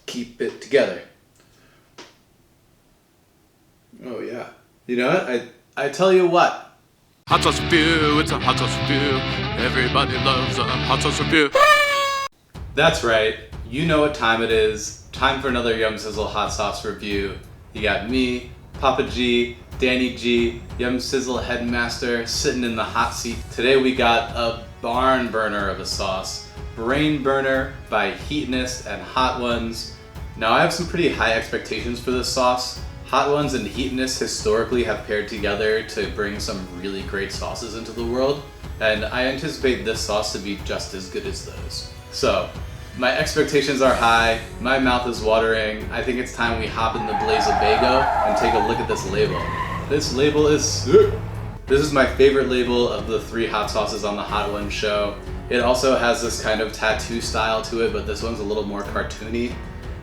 keep it together. Oh yeah. You know what? I tell you what. Hot sauce review, it's a hot sauce review. Everybody loves a hot sauce review. That's right. You know what time it is. Time for another Yum Sizzle hot sauce review. You got me, Papa G, Danny G, Yum Sizzle Headmaster, sitting in the hot seat. Today we got a barn burner of a sauce. Brain Burner by Heatonist and Hot Ones. Now I have some pretty high expectations for this sauce. Hot Ones and Heatonist historically have paired together to bring some really great sauces into the world, and I anticipate this sauce to be just as good as those. So, my expectations are high, my mouth is watering. I think it's time we hop in the Blaze-A-Bago and take a look at this label. This label is sick! This is my favorite label of the 3 hot sauces on the Hot Ones show. It also has this kind of tattoo style to it, but this one's a little more cartoony.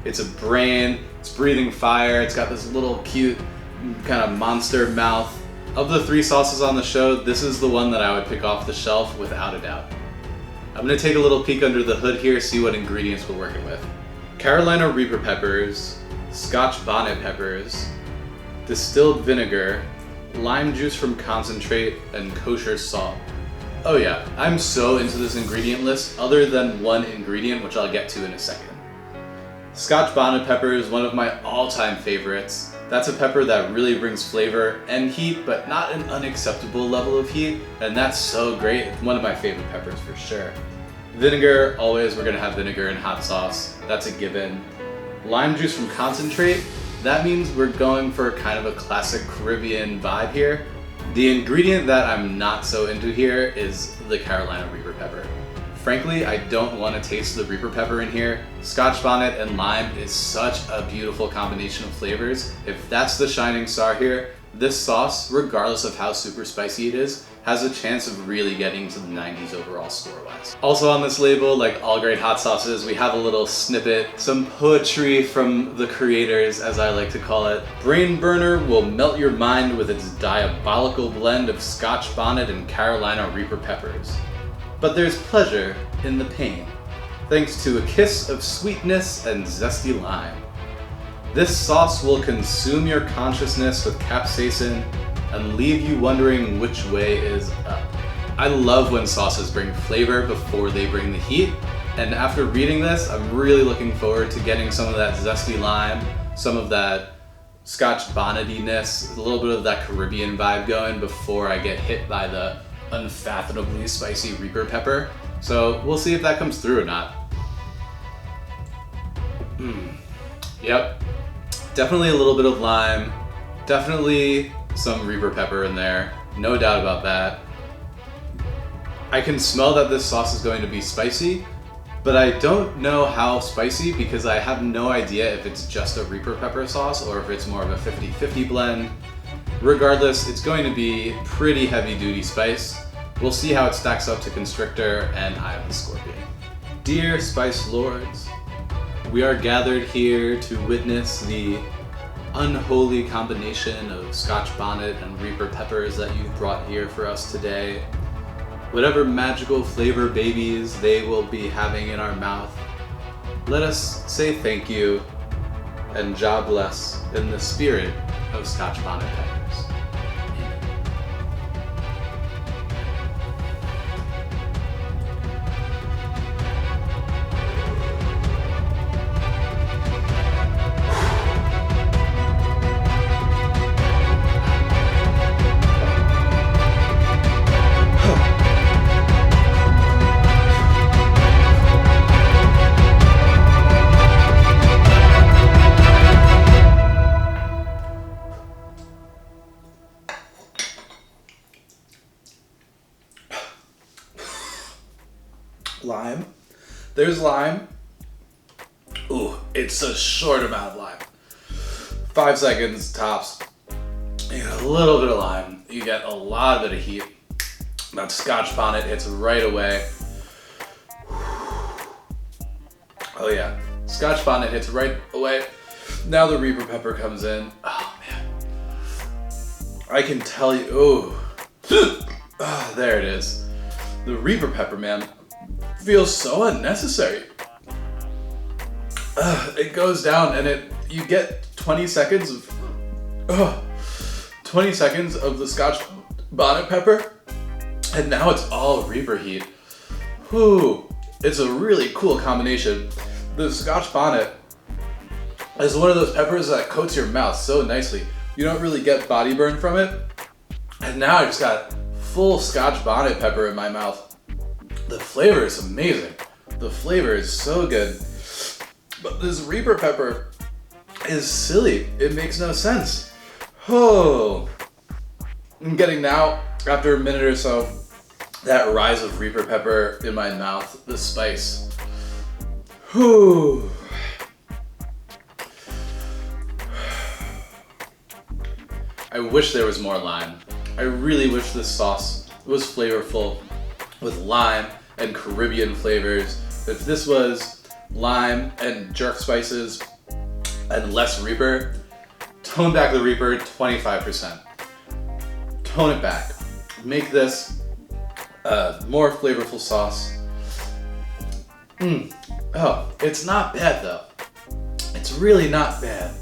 It's a brain, it's breathing fire, it's got this little cute kind of monster mouth. Of the 3 sauces on the show, this is the one that I would pick off the shelf without a doubt. I'm gonna take a little peek under the hood here, see what ingredients we're working with. Carolina Reaper peppers, Scotch Bonnet peppers, distilled vinegar, lime juice from concentrate, and kosher salt. Oh yeah, I'm so into this ingredient list, other than one ingredient, which I'll get to in a second. Scotch Bonnet pepper is one of my all-time favorites. That's a pepper that really brings flavor and heat, but not an unacceptable level of heat, and that's so great. It's one of my favorite peppers for sure. Vinegar, always we're gonna have vinegar in hot sauce. That's a given. Lime juice from concentrate, that means we're going for kind of a classic Caribbean vibe here. The ingredient that I'm not so into here is the Carolina Reaper pepper. Frankly, I don't want to taste the Reaper pepper in here. Scotch Bonnet and lime is such a beautiful combination of flavors. If that's the shining star here, this sauce, regardless of how super spicy it is, has a chance of really getting to the 90s overall score-wise. Also on this label, like all great hot sauces, we have a little snippet, some poetry from the creators, as I like to call it. Brain Burner will melt your mind with its diabolical blend of Scotch Bonnet and Carolina Reaper peppers. But there's pleasure in the pain, thanks to a kiss of sweetness and zesty lime. This sauce will consume your consciousness with capsaicin and leave you wondering which way is up. I love when sauces bring flavor before they bring the heat, and after reading this, I'm really looking forward to getting some of that zesty lime, some of that Scotch bonnetiness, a little bit of that Caribbean vibe going before I get hit by the unfathomably spicy Reaper pepper. So we'll see if that comes through or not. Yep, definitely a little bit of lime, definitely some Reaper pepper in there, no doubt about that. I can smell that this sauce is going to be spicy, but I don't know how spicy because I have no idea if it's just a Reaper pepper sauce or if it's more of a 50-50 blend. Regardless, it's going to be pretty heavy duty spice. We'll see how it stacks up to Constrictor and Eye of the Scorpion. Dear Spice Lords, we are gathered here to witness the unholy combination of Scotch Bonnet and Reaper peppers that you've brought here for us today. Whatever magical flavor babies they will be having in our mouth, let us say thank you and God bless in the spirit of Scotch Bonnet peppers. Lime. There's lime. Ooh, it's a short amount of lime. 5 seconds tops. You get a little bit of lime. You get a lot of it of heat. That Scotch Bonnet hits right away. Oh yeah, Scotch Bonnet hits right away. Now the Reaper pepper comes in. Oh man. I can tell you, oh, there it is. The Reaper pepper, man, feels so unnecessary. It goes down and you get 20 seconds of 20 seconds of the Scotch bonnet pepper, and now it's all Reaper heat. Whew, it's a really cool combination. The Scotch bonnet is one of those peppers that coats your mouth so nicely. You don't really get body burn from it. And now I just got full Scotch bonnet pepper in my mouth. The flavor is amazing. The flavor is so good. But this Reaper pepper is silly. It makes no sense. Oh, I'm getting now, after a minute or so, that rise of Reaper pepper in my mouth, the spice. Whew. I wish there was more lime. I really wish this sauce was flavorful with lime and Caribbean flavors. If this was lime and jerk spices and less Reaper, tone back the Reaper 25%. Tone it back. Make this a more flavorful sauce. Oh, it's not bad though. It's really not bad.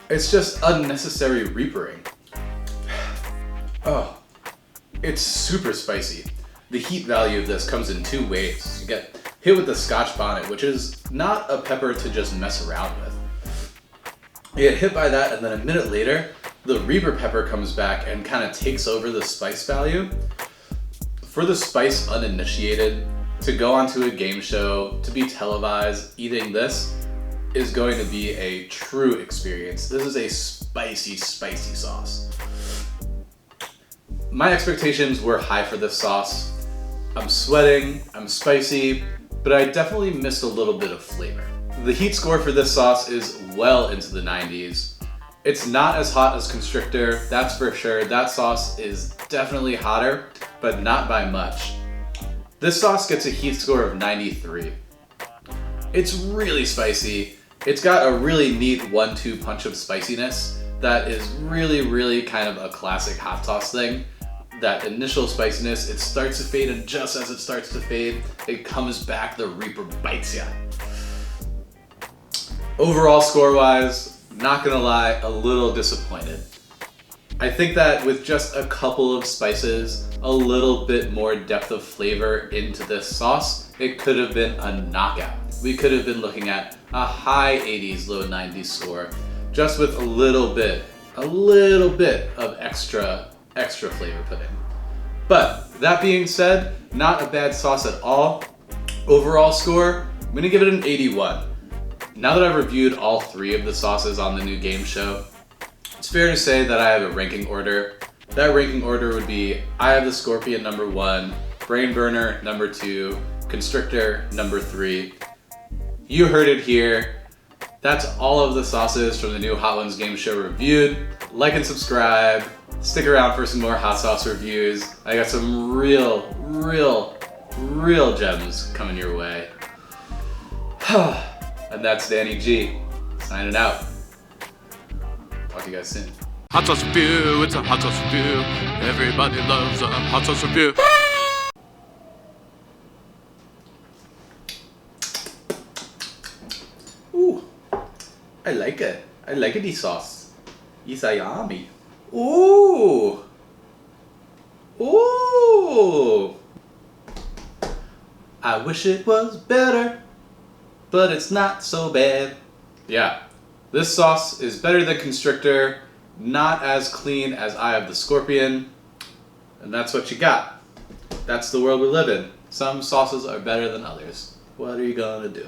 It's just unnecessary Reapering. Oh, it's super spicy. The heat value of this comes in two ways. You get hit with the Scotch bonnet, which is not a pepper to just mess around with. You get hit by that, and then a minute later, the Reaper pepper comes back and kind of takes over the spice value. For the spice uninitiated, to go onto a game show, to be televised, eating this is going to be a true experience. This is a spicy, spicy sauce. My expectations were high for this sauce. I'm sweating, I'm spicy, but I definitely missed a little bit of flavor. The heat score for this sauce is well into the 90s. It's not as hot as Constrictor, that's for sure. That sauce is definitely hotter, but not by much. This sauce gets a heat score of 93. It's really spicy. It's got a really neat 1-2 punch of spiciness that is really, really kind of a classic hot sauce thing. That initial spiciness, it starts to fade, and just as it starts to fade, it comes back, the Reaper bites ya. Overall score-wise, not gonna lie, a little disappointed. I think that with just a couple of spices, a little bit more depth of flavor into this sauce, it could have been a knockout. We could have been looking at a high 80s, low 90s score, just with a little bit of extra flavor put in. But that being said, not a bad sauce at all. Overall score, I'm gonna give it an 81. Now that I've reviewed all three of the sauces on the new game show, it's fair to say that I have a ranking order. That ranking order would be Eye of the Scorpion number 1, Brain Burner number 2, Constrictor number 3. You heard it here. That's all of the sauces from the new Hot Ones game show reviewed. Like and subscribe. Stick around for some more hot sauce reviews. I got some real gems coming your way. And that's Danny G, signing out. Talk to you guys soon. Hot sauce review, it's a hot sauce review. Everybody loves a hot sauce review. Ooh, I like it. I like the sauce. It's yummy. Ooh. Ooh. I wish it was better, but it's not so bad. Yeah, this sauce is better than Constrictor, not as clean as Eye of the Scorpion, and that's what you got. That's the world we live in. Some sauces are better than others. What are you gonna do?